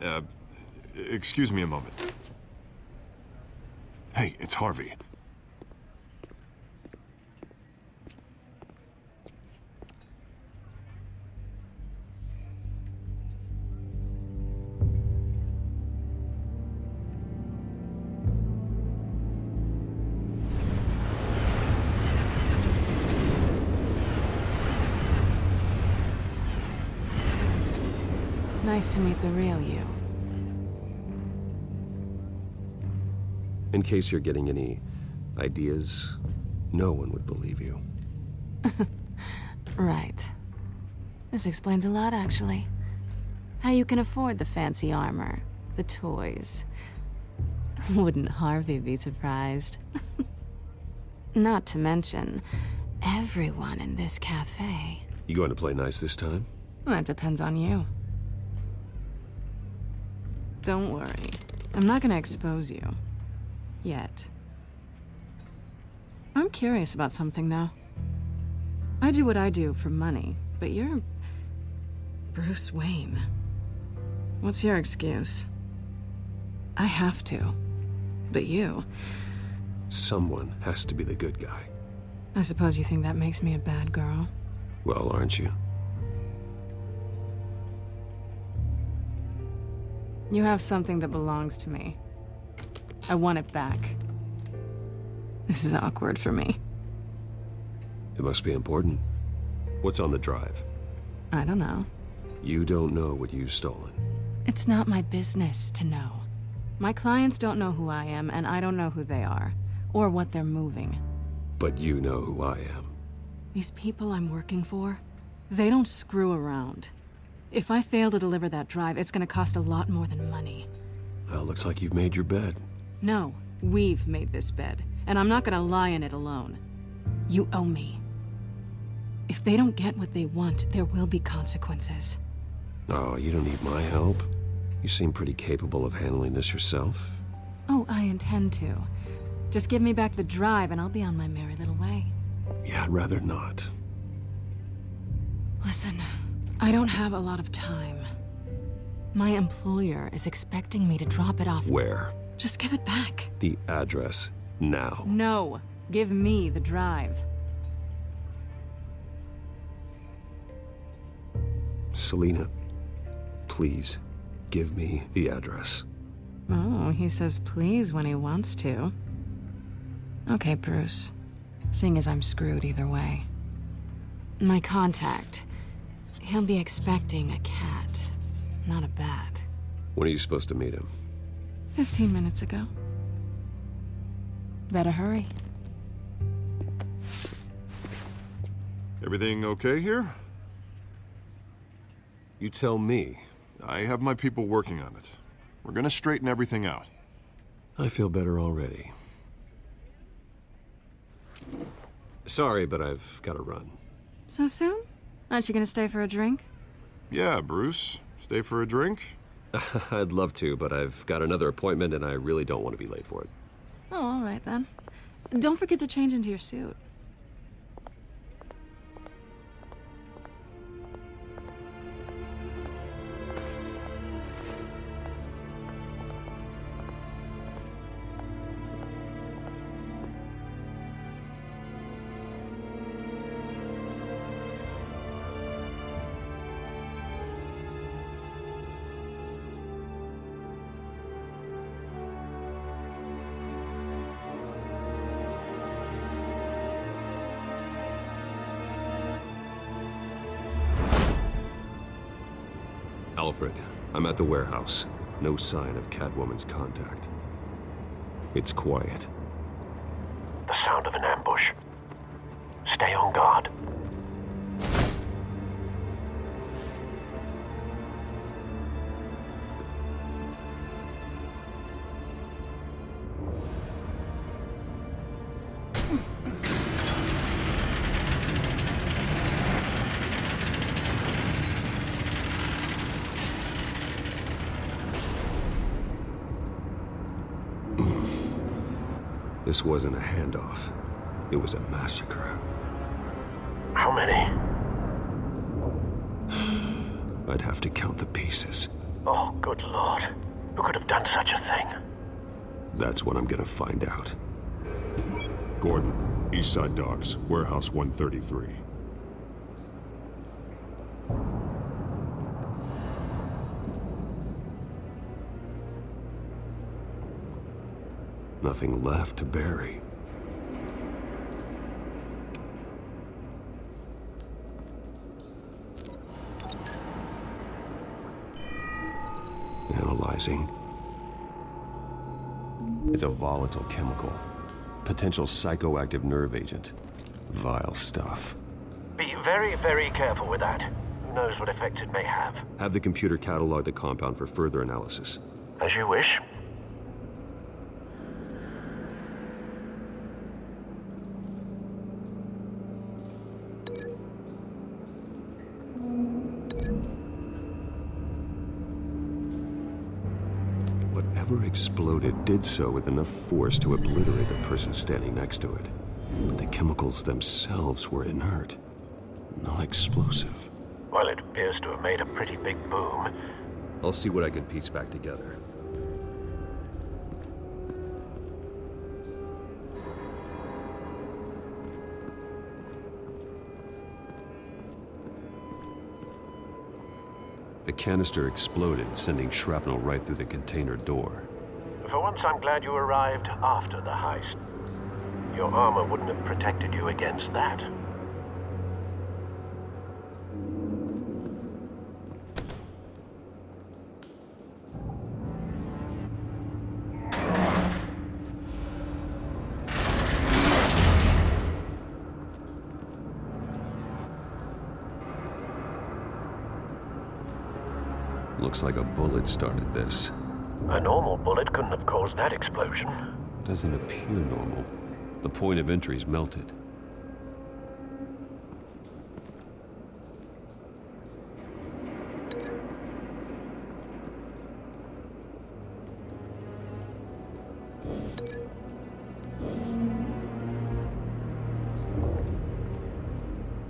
Uh, excuse me a moment. Hey, it's Harvey. Nice to meet the real you. In case you're getting any ideas, no one would believe you. Right. This explains a lot, actually. How you can afford the fancy armor, the toys. Wouldn't Harvey be surprised? Not to mention, everyone in this cafe. You going to play nice this time? Well, it depends on you. Don't worry. I'm not gonna expose you. Yet. I'm curious about something, though. I do what I do for money, but you're... Bruce Wayne. What's your excuse? I have to. But you... Someone has to be the good guy. I suppose you think that makes me a bad girl? Well, aren't you? You have something that belongs to me. I want it back. This is awkward for me. It must be important. What's on the drive? I don't know. You don't know what you've stolen. It's not my business to know. My clients don't know who I am, and I don't know who they are, or what they're moving. But you know who I am. These people I'm working for, they don't screw around. If I fail to deliver that drive, it's gonna cost a lot more than money. Well, looks like you've made your bed. No, we've made this bed, and I'm not gonna lie in it alone. You owe me. If they don't get what they want, there will be consequences. Oh, you don't need my help. You seem pretty capable of handling this yourself. Oh, I intend to. Just give me back the drive and I'll be on my merry little way. Yeah, I'd rather not. Listen, I don't have a lot of time. My employer is expecting me to drop it off. Where? Just give it back. The address, now. No, give me the drive. Selina, please, give me the address. Oh, he says please when he wants to. Okay, Bruce. Seeing as I'm screwed either way. My contact. He'll be expecting a cat, not a bat. When are you supposed to meet him? 15 minutes ago. Better hurry. Everything okay here? You tell me. I have my people working on it. We're gonna straighten everything out. I feel better already. Sorry, but I've got to run. So soon? Aren't you gonna stay for a drink? Yeah, Bruce. Stay for a drink? I'd love to, but I've got another appointment and I really don't want to be late for it. Oh, all right then. Don't forget to change into your suit. Alfred, I'm at the warehouse. No sign of Catwoman's contact. It's quiet. The sound of an ambush. Stay on guard. This wasn't a handoff. It was a massacre. How many? I'd have to count the pieces. Oh, good lord. Who could have done such a thing? That's what I'm gonna find out. Gordon, Eastside Docks, Warehouse 133. Nothing left to bury. Analyzing. It's a volatile chemical. Potential psychoactive nerve agent. Vile stuff. Be very, very careful with that. Who knows what effects it may have. Have the computer catalog the compound for further analysis. As you wish. Whatever exploded did so with enough force to obliterate the person standing next to it. But the chemicals themselves were inert, not explosive. Well, it appears to have made a pretty big boom. I'll see what I can piece back together. The canister exploded, sending shrapnel right through the container door. For once, I'm glad you arrived after the heist. Your armor wouldn't have protected you against that. Looks like a bullet started this. A normal bullet couldn't have caused that explosion. Doesn't appear normal. The point of entry's melted.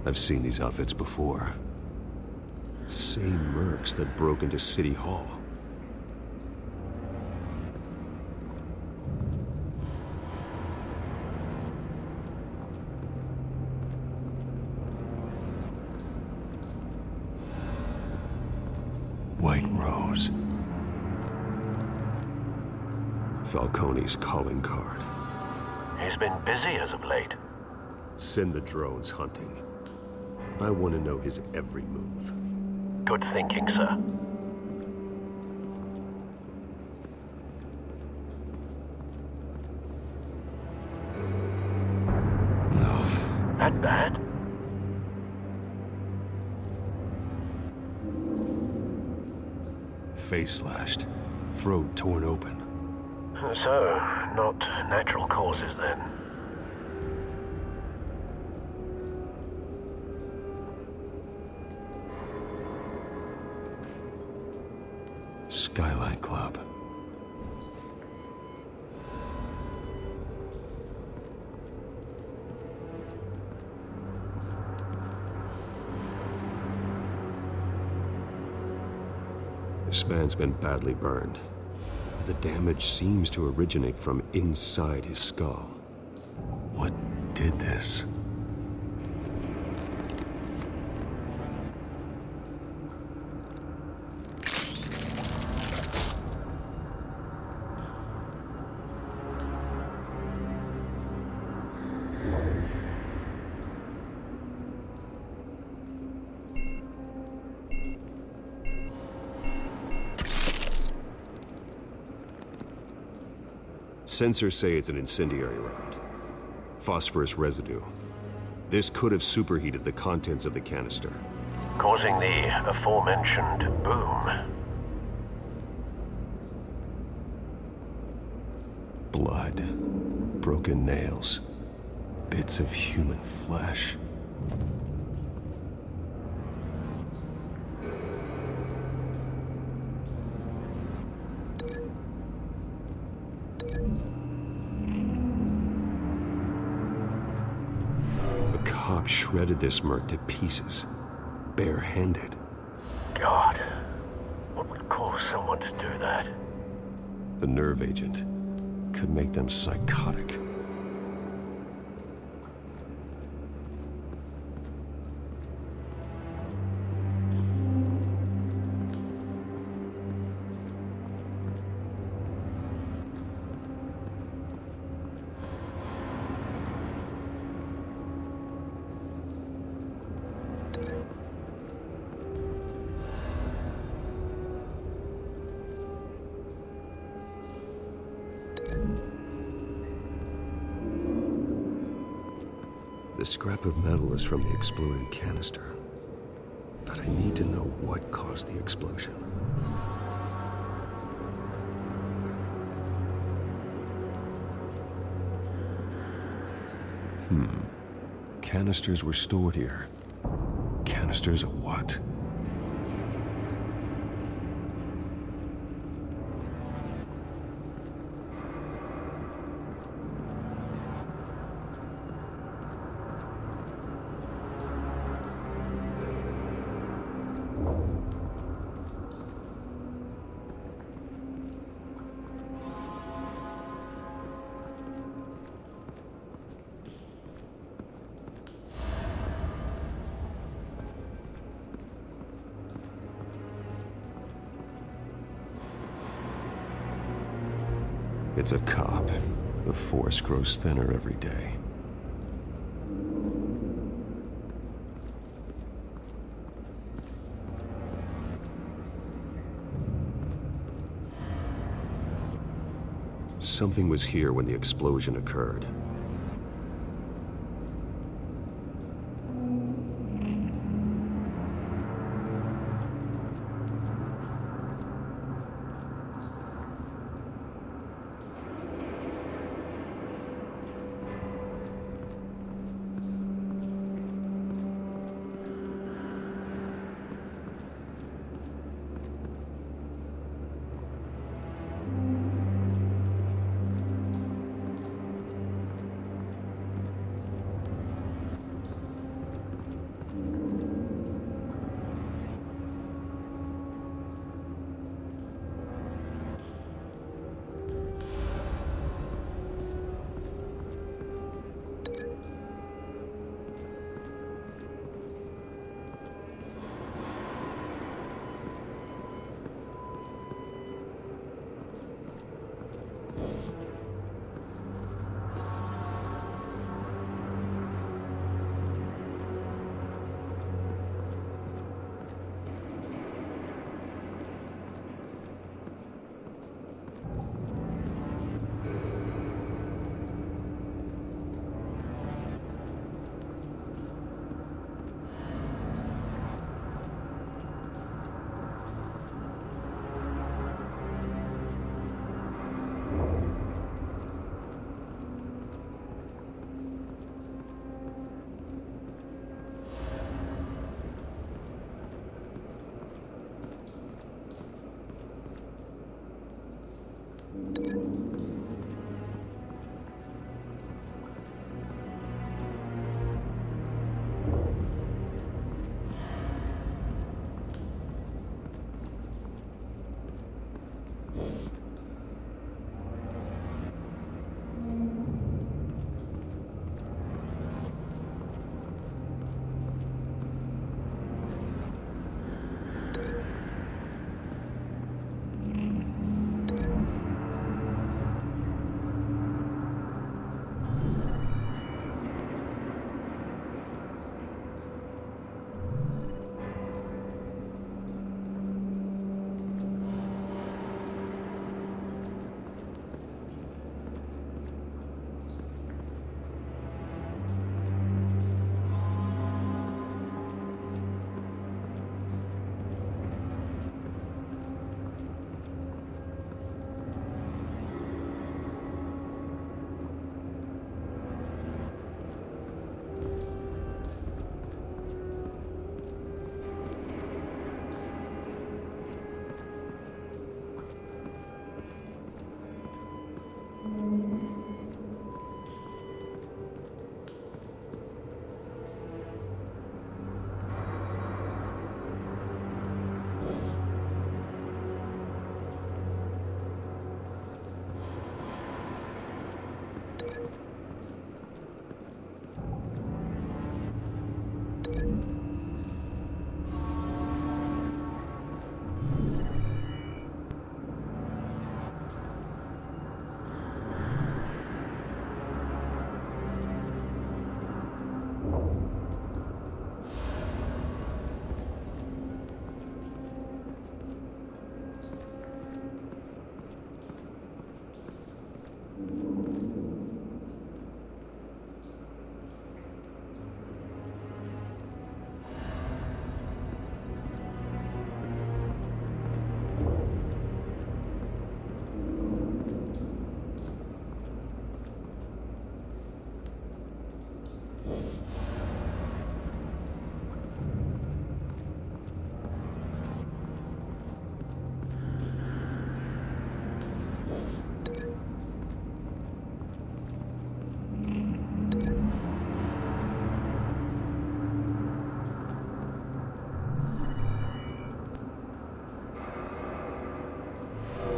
I've seen these outfits before. Same mercs that broke into City Hall. White Rose. Falcone's calling card. He's been busy as of late. Send the drones hunting. I want to know his every move. Good thinking, sir. No. That bad? Face slashed. Throat torn open. So, not natural causes then. Skyline Club. This man's been badly burned. The damage seems to originate from inside his skull. What did this? Sensors say it's an incendiary round. Phosphorus residue. This could have superheated the contents of the canister. Causing the aforementioned boom. Blood. Broken nails. Bits of human flesh. Shredded this merc to pieces, barehanded. God, what would cause for someone to do that. The nerve agent could make them psychotic. The scrap of metal is from the exploded canister. But I need to know what caused the explosion. Canisters were stored here. Canisters of what? It's a cop. The force grows thinner every day. Something was here when the explosion occurred.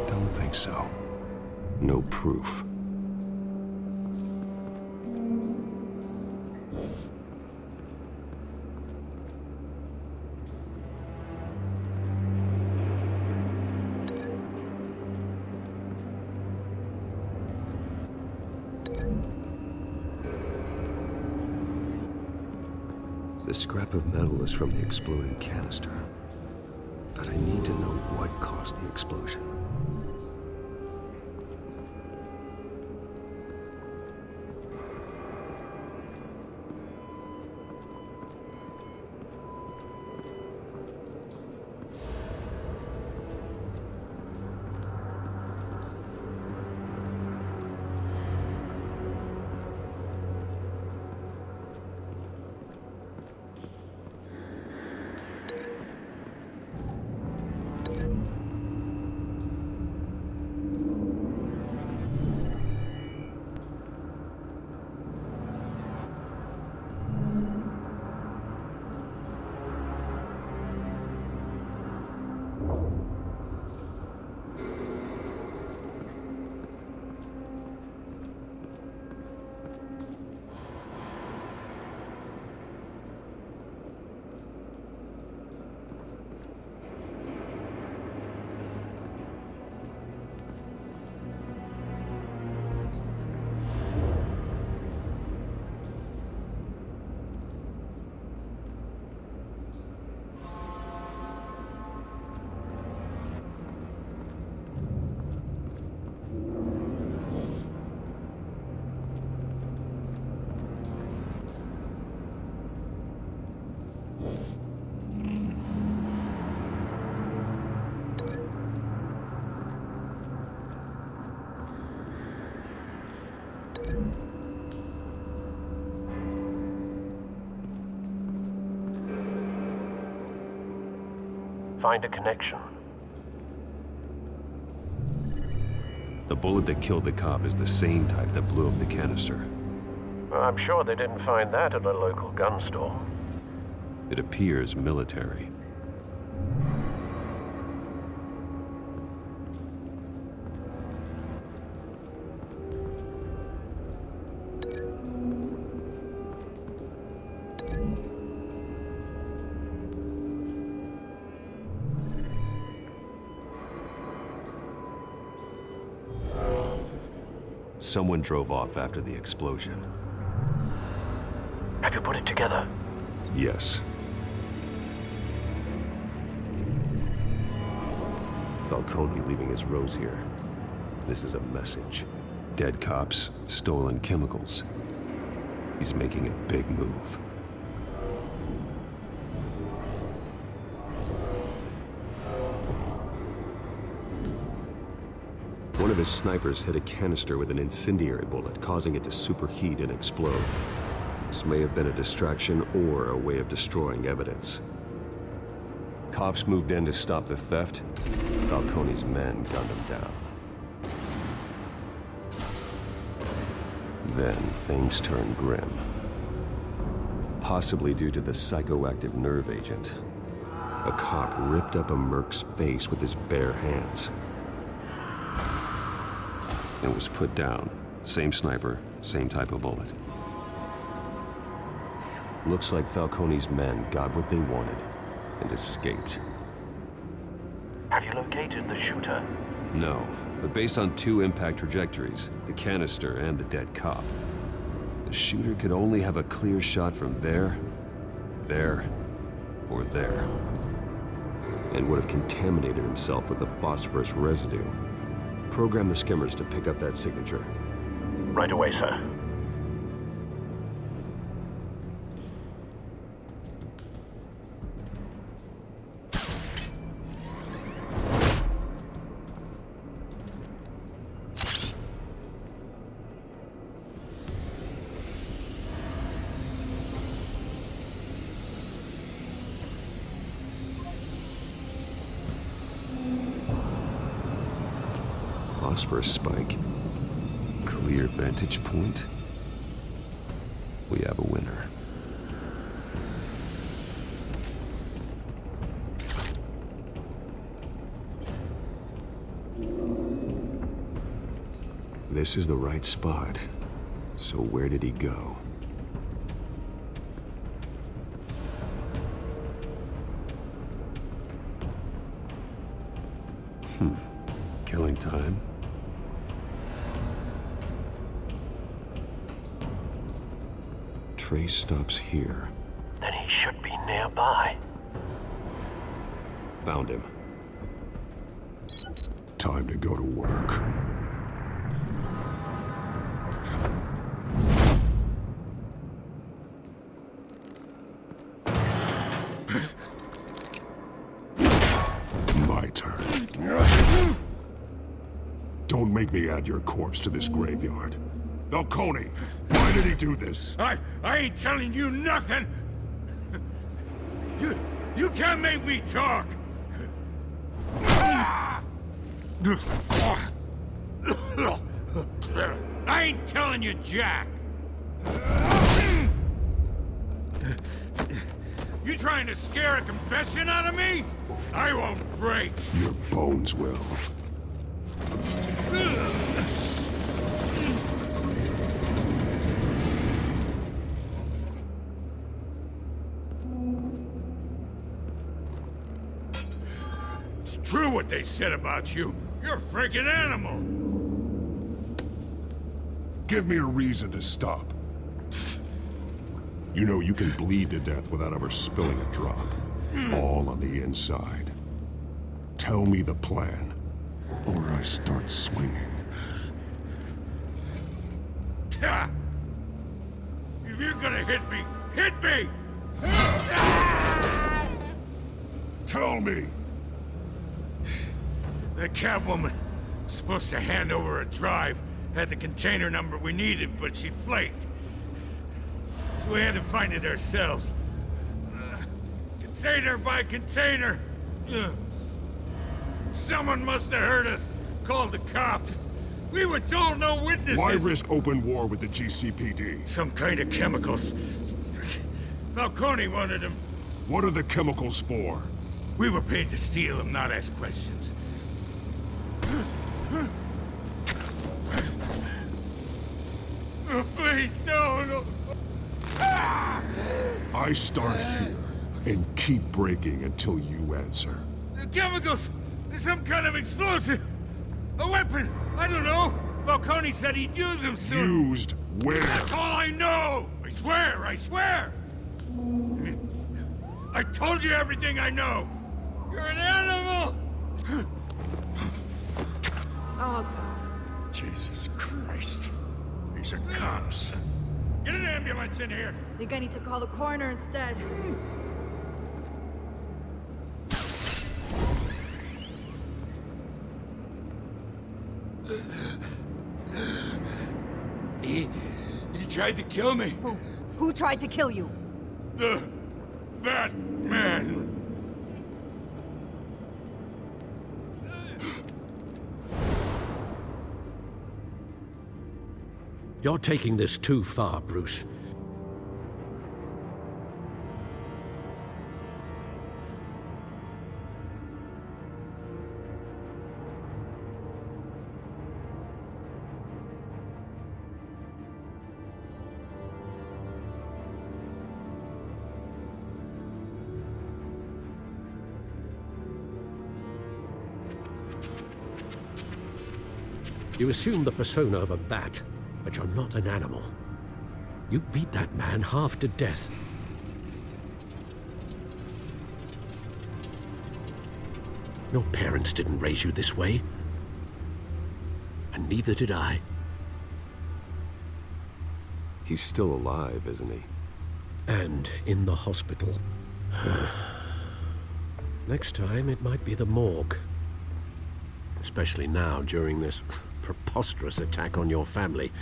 Don't think so. No proof. The scrap of metal is from the exploded canister. But I need to know what caused the explosion. Find a connection. The bullet that killed the cop is the same type that blew up the canister. Well, I'm sure they didn't find that at a local gun store. It appears military. Someone drove off after the explosion. Have you put it together? Yes. Falcone leaving his rose here. This is a message. Dead cops, stolen chemicals. He's making a big move. One of his snipers hit a canister with an incendiary bullet, causing it to superheat and explode. This may have been a distraction or a way of destroying evidence. Cops moved in to stop the theft. Falcone's men gunned him down. Then things turned grim. Possibly due to the psychoactive nerve agent. A cop ripped up a merc's face with his bare hands. It was put down. Same sniper, Same type of bullet. Looks like Falcone's men got what they wanted and escaped. Have you located the shooter? No, but based on 2 impact trajectories, the canister and the dead cop, the shooter could only have a clear shot from there, or there, and would have contaminated himself with the phosphorus residue. Program the skimmers to pick up that signature. Right away, sir. Phosphorus spike. Clear vantage point. We have a winner. This is the right spot. So where did he go? Killing time? Trace stops here. Then he should be nearby. Found him. Time to go to work. My turn. Don't make me add your corpse to this graveyard. Falcone, why did he do this? I ain't telling you nothing! You can't make me talk! I ain't telling you jack! You trying to scare a confession out of me? I won't break! Your bones will. It's true what they said about you. You're a freaking animal! Give me a reason to stop. You know you can bleed to death without ever spilling a drop. All on the inside. Tell me the plan, or I start swinging. Ha! If you're gonna hit me, hit me! Tell me! The Catwoman was supposed to hand over a drive, had the container number we needed, but she flaked. So we had to find it ourselves. Container by container. Someone must have heard us, called the cops. We were told no witnesses. Why risk open war with the GCPD? Some kind of chemicals. Falcone wanted them. What are the chemicals for? We were paid to steal them, not ask questions. Oh, please, no. I start here and keep breaking until you answer. The chemicals! There's some kind of explosive! A weapon! I don't know! Falcone said he'd use them soon! Used where? That's all I know! I swear! I told you everything I know! You're an animal! Oh, Jesus Christ. These are cops. Get an ambulance in here! I think I need to call the coroner instead. He tried to kill me. Who tried to kill you? The Batman. You're taking this too far, Bruce. You assume the persona of a bat, but you're not an animal. You beat that man half to death. Your parents didn't raise you this way. And neither did I. He's still alive, isn't he? And in the hospital. Next time, it might be the morgue. Especially now, during this preposterous attack on your family.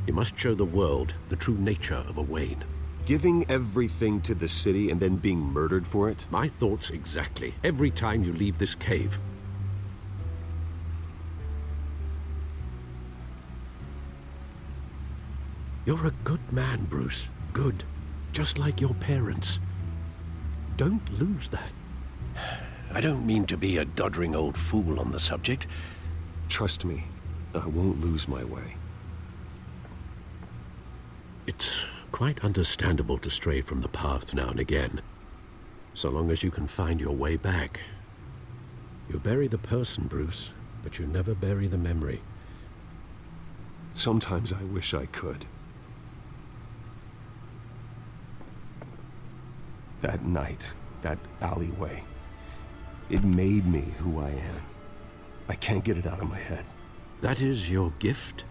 You must show the world the true nature of a Wayne. Giving everything to the city and then being murdered for it? My thoughts exactly. Every time you leave this cave. You're a good man, Bruce. Good. Just like your parents. Don't lose that. I don't mean to be a doddering old fool on the subject. Trust me, I won't lose my way. It's quite understandable to stray from the path now and again, so long as you can find your way back. You bury the person, Bruce, but you never bury the memory. Sometimes I wish I could. That night, that alleyway, it made me who I am. I can't get it out of my head. That is your gift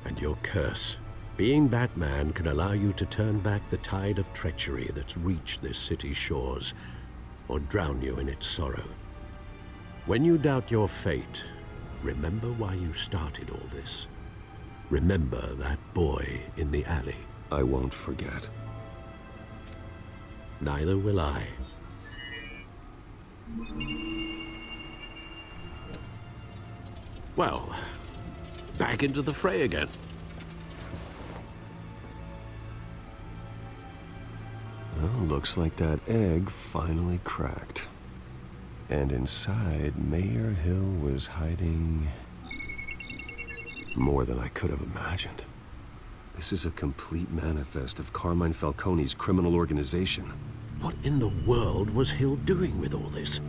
and your curse. Being Batman can allow you to turn back the tide of treachery that's reached this city's shores, or drown you in its sorrow. When you doubt your fate, remember why you started all this. Remember that boy in the alley. I won't forget. Neither will I. Well, back into the fray again. Well, looks like that egg finally cracked. And inside, Mayor Hill was hiding more than I could have imagined. This is a complete manifest of Carmine Falcone's criminal organization. What in the world was Hill doing with all this?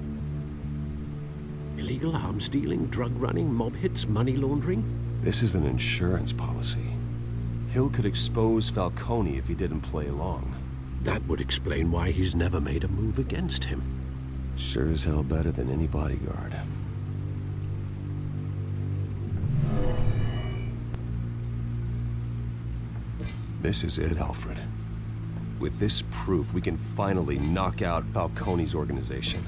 Illegal arms dealing, drug running, mob hits, money laundering? This is an insurance policy. Hill could expose Falcone if he didn't play along. That would explain why he's never made a move against him. Sure as hell better than any bodyguard. This is it, Alfred. With this proof, we can finally knock out Falcone's organization.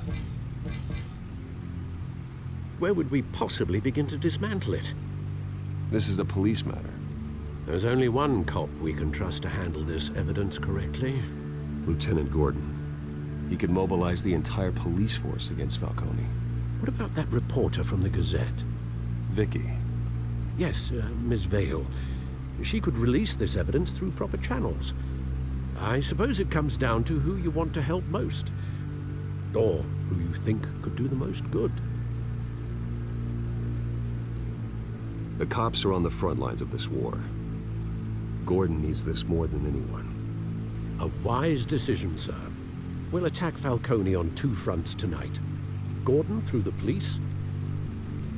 Where would we possibly begin to dismantle it? This is a police matter. There's only one cop we can trust to handle this evidence correctly. Lieutenant Gordon. He could mobilize the entire police force against Falcone. What about that reporter from the Gazette? Vicky. Yes, Miss Vale. She could release this evidence through proper channels. I suppose it comes down to who you want to help most. Or who you think could do the most good. The cops are on the front lines of this war. Gordon needs this more than anyone. A wise decision, sir. We'll attack Falcone on two fronts tonight. Gordon through the police,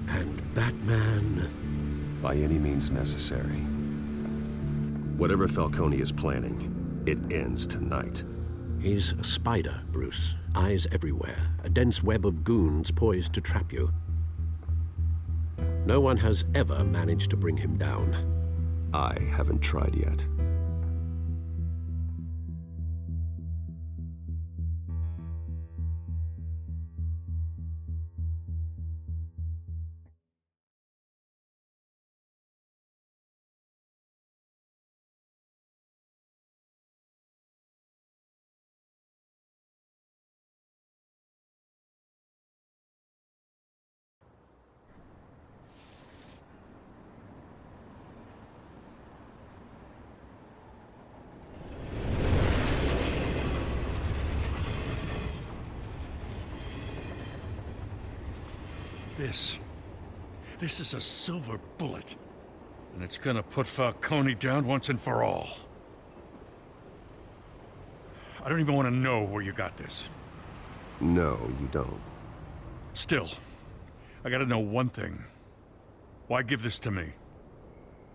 and Batman... by any means necessary. Whatever Falcone is planning, it ends tonight. He's a spider, Bruce. Eyes everywhere. A dense web of goons poised to trap you. No one has ever managed to bring him down. I haven't tried yet. This is a silver bullet. And it's gonna put Falcone down once and for all. I don't even want to know where you got this. No, you don't. Still, I gotta know one thing. Why give this to me?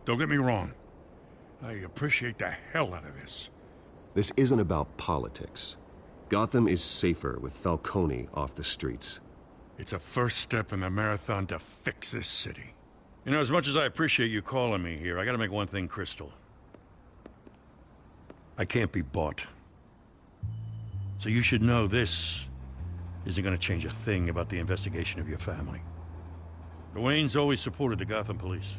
Don't get me wrong. I appreciate the hell out of this. This isn't about politics. Gotham is safer with Falcone off the streets. It's a first step in the marathon to fix this city. You know, as much as I appreciate you calling me here, I gotta make one thing crystal. I can't be bought. So you should know this isn't gonna change a thing about the investigation of your family. The Waynes always supported the Gotham police.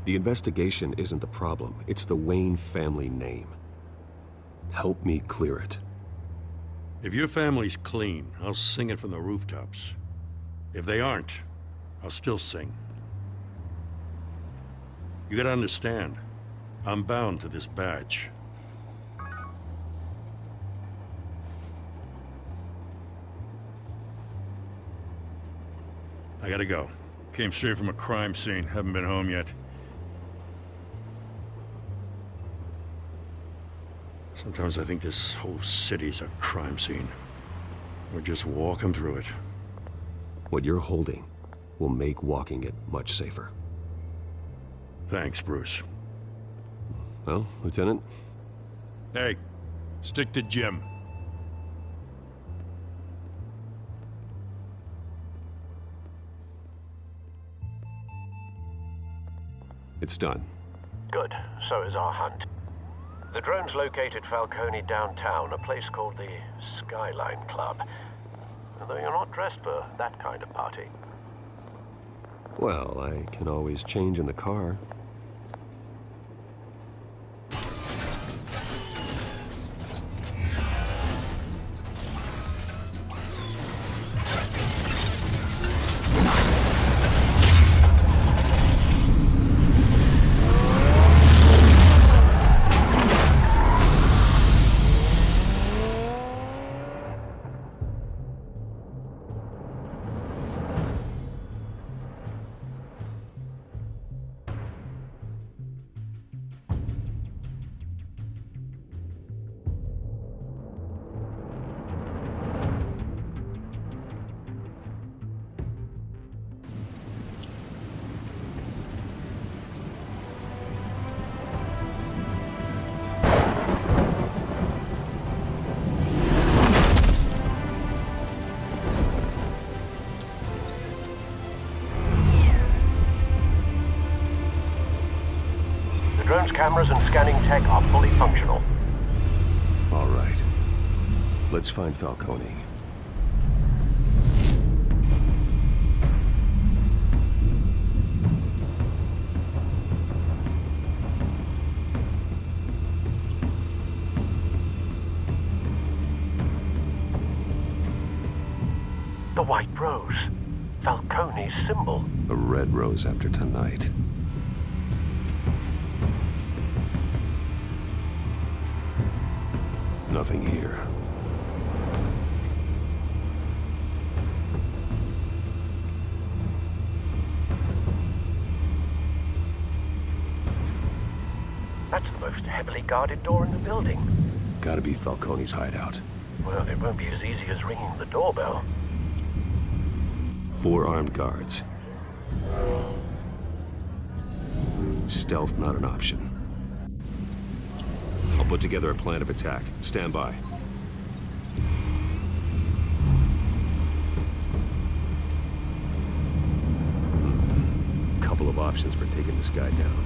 The investigation isn't the problem. It's the Wayne family name. Help me clear it. If your family's clean, I'll sing it from the rooftops. If they aren't, I'll still sing. You gotta understand, I'm bound to this badge. I gotta go. Came straight from a crime scene. Haven't been home yet. Sometimes I think this whole city's a crime scene. We're just walking through it. What you're holding will make walking it much safer. Thanks, Bruce. Well, Lieutenant? Hey, stick to Jim. It's done. Good. So is our hunt. The drone's located Falcone downtown, a place called the Skyline Club. Although you're not dressed for that kind of party. Well, I can always change in the car. The drone's cameras and scanning tech are fully functional. All right. Let's find Falcone. The white rose. Falcone's symbol. A red rose after tonight. Nothing here. That's the most heavily guarded door in the building. Gotta be Falcone's hideout. Well, it won't be as easy as ringing the doorbell. 4 armed guards. Stealth not an option. I'll put together a plan of attack. Stand by. Couple of options for taking this guy down.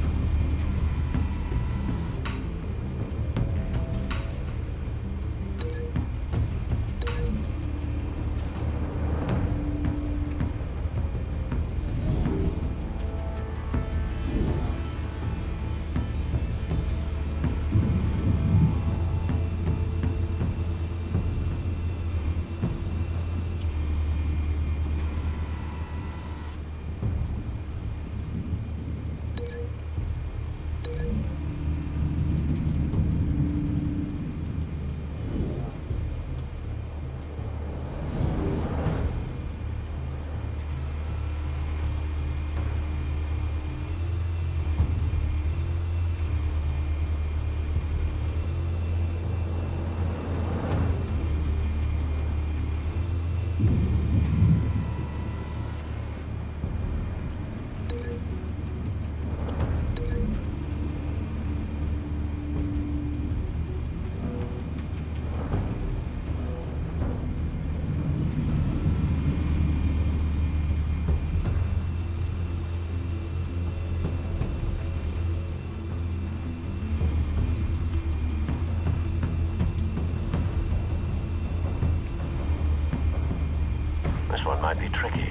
This one might be tricky.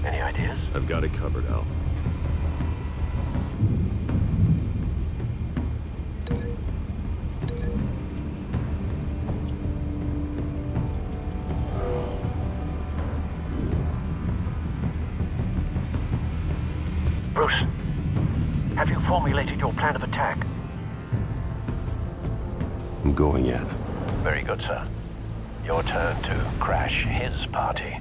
Any ideas? I've got it covered, Al. Bruce, have you formulated your plan of attack? I'm going in. Very good, sir. Your turn to crash his party.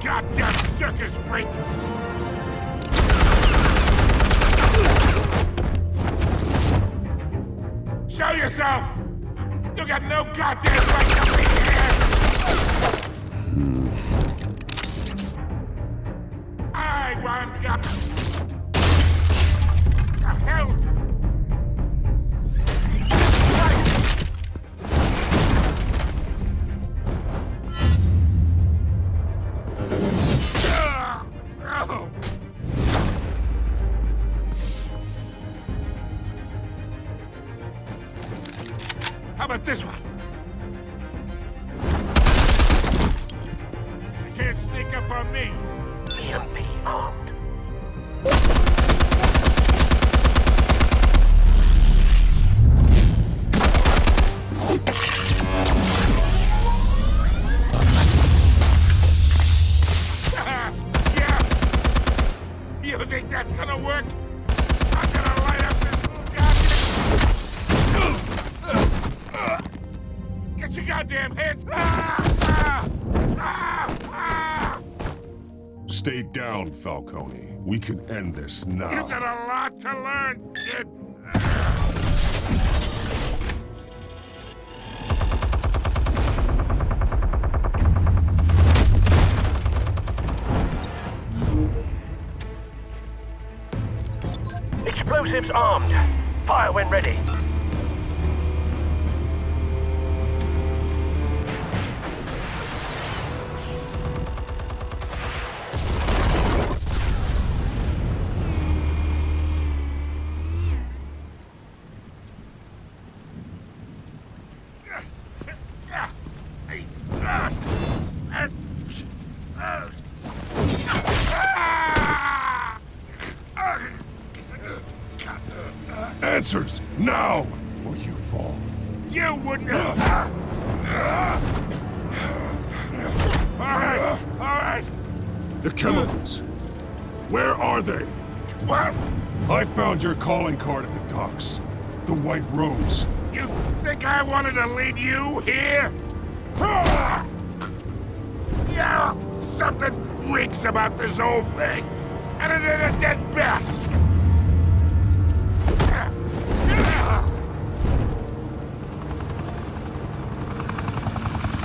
Goddamn circus freak! Show yourself! You got no goddamn right to be here! I want God. The hell? How about this one? You can't sneak up on me. EMP armed. Yeah. You think that's gonna work? I'm gonna light up this goddamn... Get your goddamn hands! Stay down, Falcone. We can end this now. You got a lot to learn, kid. Explosives armed. Fire when ready. Answers, now, or you fall. You wouldn't have... All right. The chemicals. Where are they? What? I found your calling card at the docks. The White Rose. You think I wanted to lead you here? Yeah, something reeks about this whole thing. And it ain't a dead bat.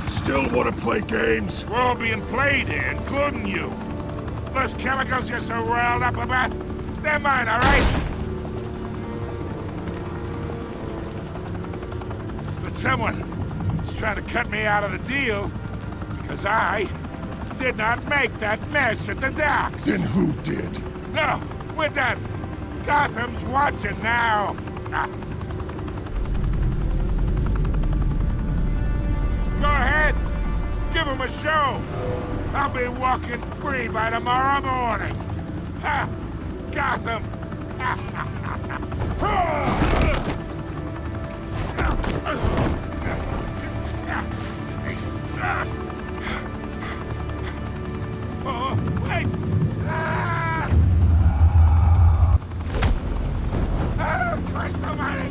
Still want to play games? We're all being played here, including you. Those chemicals you're so riled up about, they're mine, all right? But someone is trying to cut me out of the deal because I did not make that mess at the docks. Then who did? No, we're done. Gotham's watching now. for show. I'll be walking free by tomorrow morning. Ha! Gotham! Oh, wait! Christ almighty!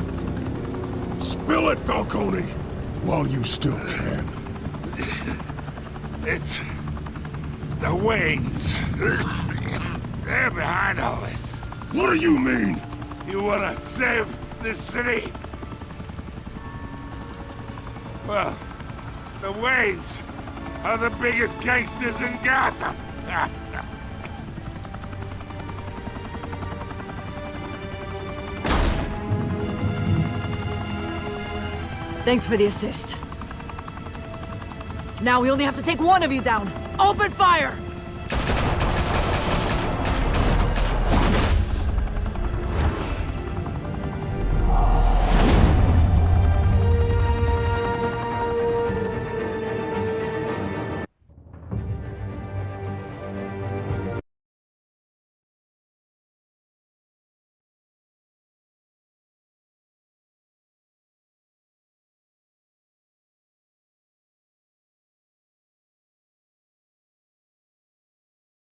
Spill it, Falcone! While you still can. It's the Waynes. They're behind all this. What do you mean? You wanna save this city? Well, the Waynes are the biggest gangsters in Gotham. Thanks for the assist. Now we only have to take one of you down. Open fire!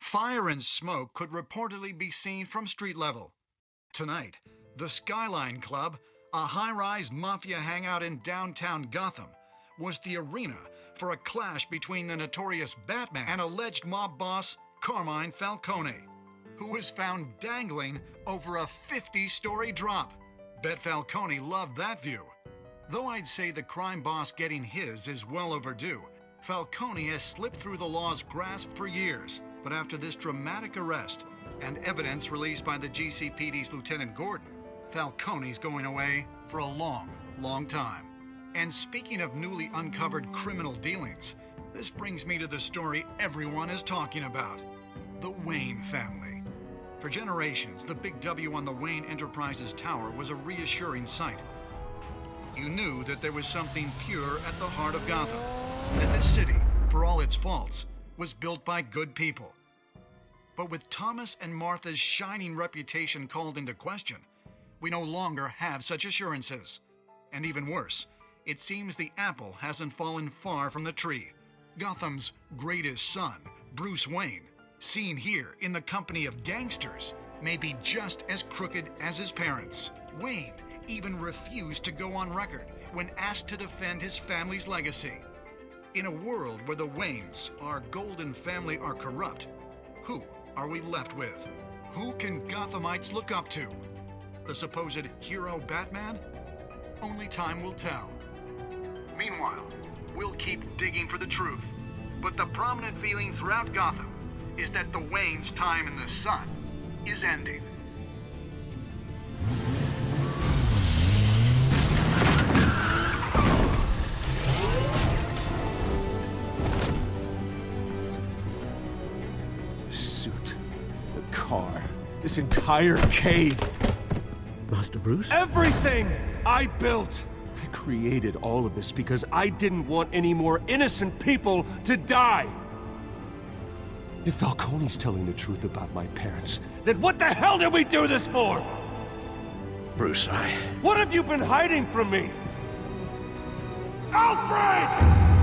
Fire and smoke could reportedly be seen from street level. Tonight, the Skyline Club, a high-rise mafia hangout in downtown Gotham, was the arena for a clash between the notorious Batman and alleged mob boss Carmine Falcone, who was found dangling over a 50-story drop. Bet Falcone loved that view. Though I'd say the crime boss getting his is well overdue, Falcone has slipped through the law's grasp for years. But after this dramatic arrest and evidence released by the GCPD's Lieutenant Gordon, Falcone's going away for a long, long time. And speaking of newly uncovered criminal dealings, this brings me to the story everyone is talking about: the Wayne family. For generations, the big W on the Wayne Enterprises tower was a reassuring sight. You knew that there was something pure at the heart of Gotham, that this city, for all its faults, was built by good people. But with Thomas and Martha's shining reputation called into question, we no longer have such assurances. And even worse, it seems the apple hasn't fallen far from the tree. Gotham's greatest son, Bruce Wayne, seen here in the company of gangsters, may be just as crooked as his parents. Wayne even refused to go on record when asked to defend his family's legacy. In a world where the Waynes, our golden family, are corrupt, who are we left with? Who can Gothamites look up to? The supposed hero Batman? Only time will tell. Meanwhile, we'll keep digging for the truth. But the prominent feeling throughout Gotham is that the Waynes' time in the sun is ending. This entire cave. Master Bruce? Everything I built. I created all of this because I didn't want any more innocent people to die. If Falcone's telling the truth about my parents, then what the hell did we do this for? Bruce, What have you been hiding from me? Alfred!